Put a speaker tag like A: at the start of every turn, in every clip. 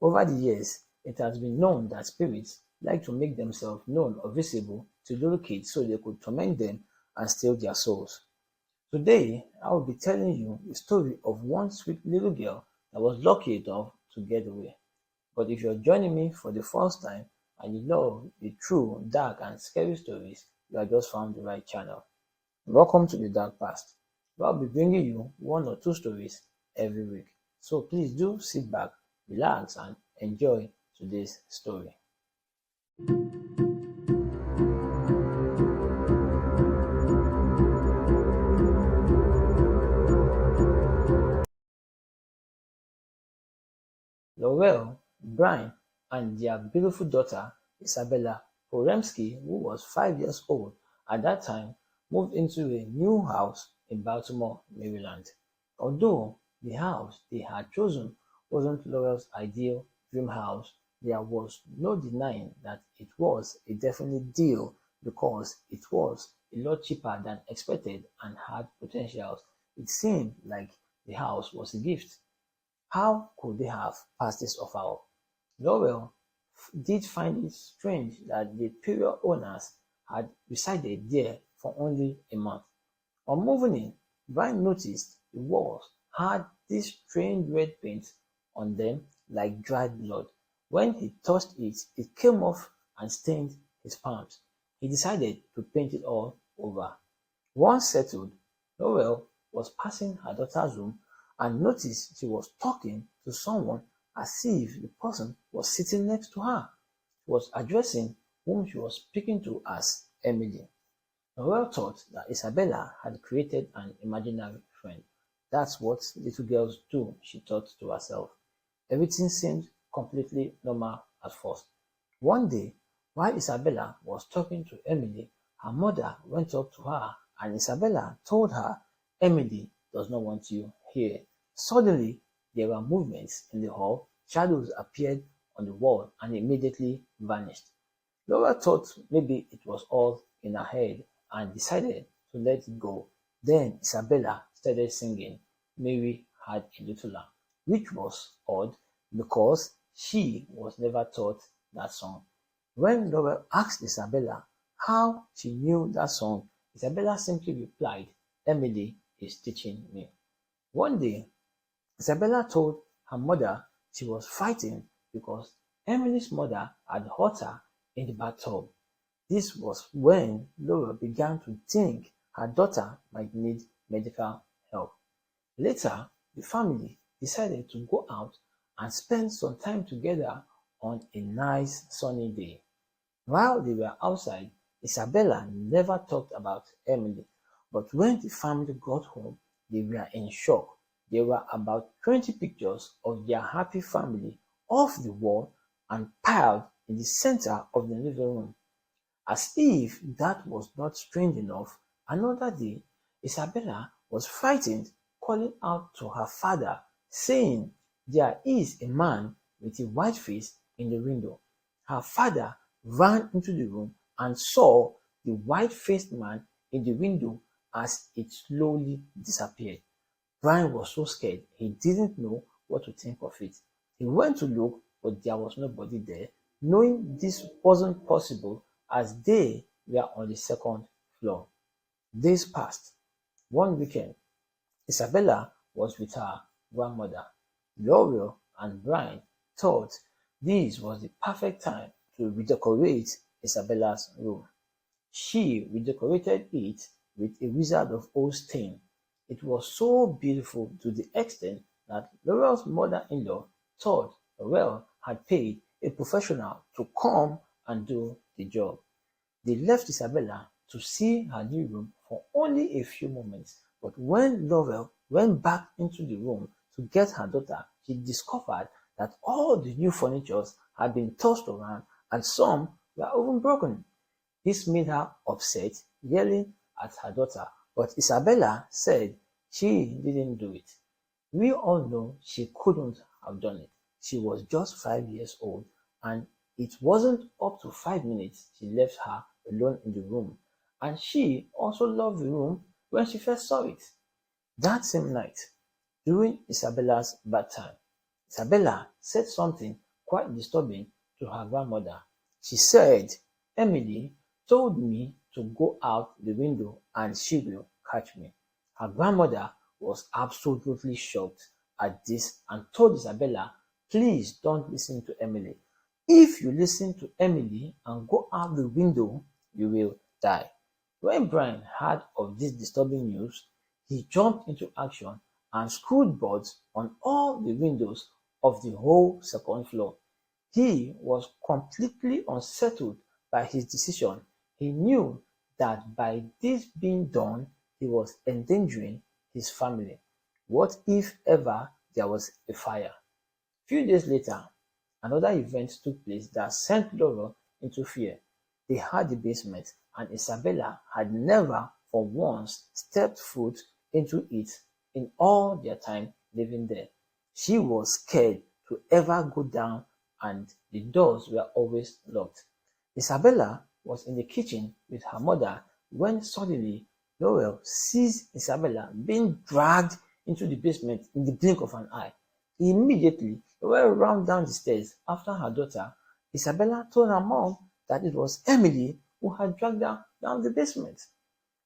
A: Over the years, it has been known that spirits like to make themselves known or visible to little kids so they could torment them and steal their souls. Today, I will be telling you the story of one sweet little girl that was lucky enough to get away. But if you're joining me for the first time and you love the true, dark, and scary stories, you have just found the right channel. Welcome to the Dark Past, where I'll be bringing you one or two stories every week. So please do sit back, relax, and enjoy today's story. Laurel, Brian, and their beautiful daughter, Isabella Poremsky, who was 5 years old at that time, moved into a new house in Baltimore, Maryland. Although the house they had chosen wasn't Laurel's ideal dream house, there was no denying that it was a definite deal because it was a lot cheaper than expected and had potentials. It seemed like the house was a gift. How could they have passed this offer up? Lowell did find it strange that the previous owners had resided there for only a month. On moving in, Brian noticed the walls had this strange red paint on them like dried blood. When he touched it, it came off and stained his palms. He decided to paint it all over. Once settled, Lowell was passing her daughter's room and noticed she was talking to someone as if the person was sitting next to her. She was addressing whom she was speaking to as Emily. Noel thought that Isabella had created an imaginary friend. That's what little girls do, she thought to herself. Everything seemed completely normal at first. One day, while Isabella was talking to Emily, her mother went up to her and Isabella told her, Emily does not want you here. Suddenly, there were movements in the hall, shadows appeared on the wall and immediately vanished. Laura thought maybe it was all in her head and decided to let it go. Then Isabella started singing Mary Had a Little Lamb, which was odd because she was never taught that song. When Laura asked Isabella how she knew that song, Isabella simply replied, Emily is teaching me. One day, Isabella told her mother she was fighting because Emily's mother had hurt her in the bathtub. This was when Laura began to think her daughter might need medical help. Later, the family decided to go out and spend some time together on a nice sunny day. While they were outside, Isabella never talked about Emily, but when the family got home, they were in shock. There were about 20 pictures of their happy family off the wall and piled in the center of the living room. As if that was not strange enough, another day, Isabella was frightened, calling out to her father, saying, There is a man with a white face in the window. Her father ran into the room and saw the white-faced man in the window as it slowly disappeared. Brian was so scared he didn't know what to think of it. He went to look, but there was nobody there, knowing this wasn't possible as they were on the second floor. Days passed. One weekend, Isabella was with her grandmother. Laurel and Brian thought this was the perfect time to redecorate Isabella's room. She redecorated it with a Wizard of Oz theme. It was so beautiful to the extent that Laurel's mother-in-law thought Laurel had paid a professional to come and do the job. They left Isabella to see her new room for only a few moments, but when Laurel went back into the room to get her daughter, she discovered that all the new furniture had been tossed around and some were even broken. This made her upset, yelling at her daughter, but Isabella said she didn't do it. We all know she couldn't have done it. She was just 5 years old, and it wasn't up to 5 minutes she left her alone in the room, and she also loved the room when she first saw it. That same night, during Isabella's bedtime, Isabella said something quite disturbing to her grandmother. She said, "Emily told me to go out the window and she will catch me." Her grandmother was absolutely shocked at this and told Isabella, "Please don't listen to Emily. If you listen to Emily and go out the window, you will die." When Brian heard of this disturbing news, he jumped into action and screwed boards on all the windows of the whole second floor. He was completely unsettled by his decision. He knew that by this being done, he was endangering his family. What if ever there was a fire? Few days later, another event took place that sent Laurel into fear. They had the basement, and Isabella had never for once stepped foot into it in all their time living there. She was scared to ever go down, and the doors were always locked. Isabella was in the kitchen with her mother when suddenly Laurel sees Isabella being dragged into the basement in the blink of an eye. Immediately, Laurel ran down the stairs after her daughter. Isabella told her mom that it was Emily who had dragged her down the basement.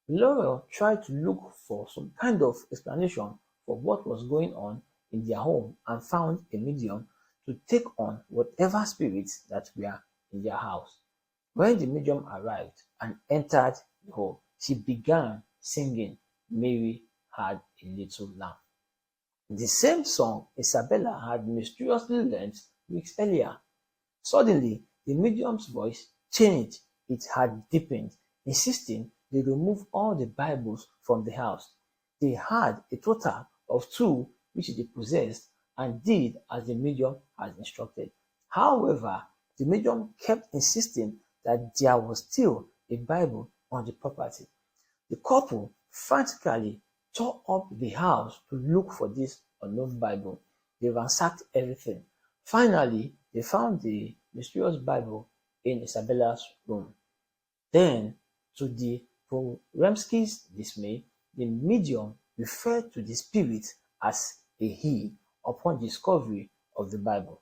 A: Laurel tried to look for some kind of explanation for what was going on in their home and found a medium to take on whatever spirits that were in their house. When the medium arrived and entered the home, she began singing, "Mary Had a Little Lamb," the same song Isabella had mysteriously learned weeks earlier. Suddenly, the medium's voice changed. It had deepened, insisting they remove all the Bibles from the house. They had a total of two which they possessed and did as the medium had instructed. However, the medium kept insisting that there was still a Bible on the property. The couple frantically tore up the house to look for this unknown Bible. They ransacked everything. Finally, they found the mysterious Bible in Isabella's room. Then, to the Poremski's dismay, the medium referred to the spirit as a he upon discovery of the Bible.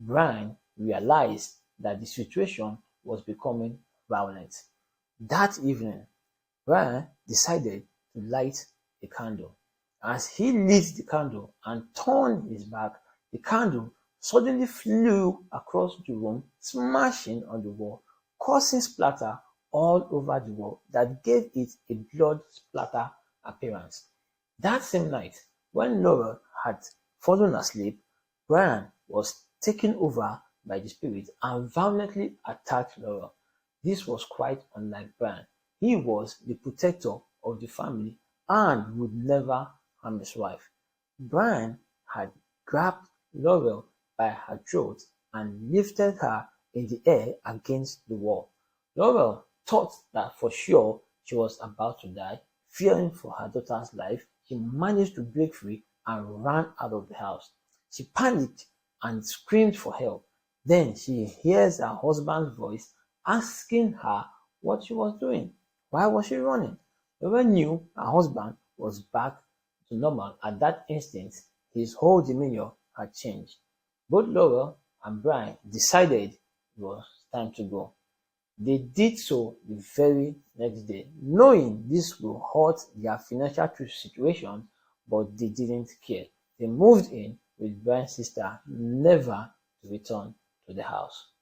A: Brian realized that the situation was becoming violent. That evening, Brian decided to light a candle. As he lit the candle and turned his back, the candle suddenly flew across the room, smashing on the wall, causing splatter all over the wall that gave it a blood splatter appearance. That same night, when Laurel had fallen asleep, Brian was taken over by the spirit and violently attacked Laurel. This was quite unlike Brian. He was the protector of the family and would never harm his wife. Brian had grabbed Laurel by her throat and lifted her in the air against the wall. Laurel thought that for sure she was about to die. Fearing for her daughter's life, she managed to break free and ran out of the house. She panicked and screamed for help. Then she hears her husband's voice asking her what she was doing. Why was she running? Laurel knew her husband was back to normal at that instant. His whole demeanor had changed. Both Laurel and Brian decided it was time to go. They did so the very next day, knowing this will hurt their financial situation, but they didn't care. They moved in with Brian's sister, never to return to the house.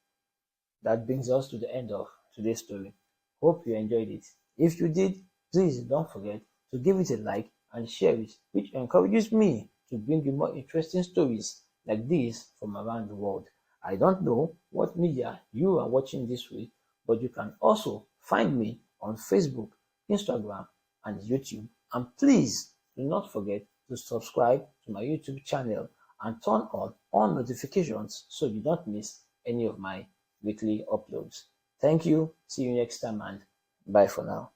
A: That brings us to the end of today's story. Hope you enjoyed it. If you did, please don't forget to give it a like and share it, which encourages me to bring you more interesting stories like this from around the world. I don't know what media you are watching this week, but you can also find me on Facebook, Instagram, and YouTube. And please do not forget to subscribe to my YouTube channel and turn on all notifications so you don't miss any of my weekly uploads. Thank you. See you next time and bye for now.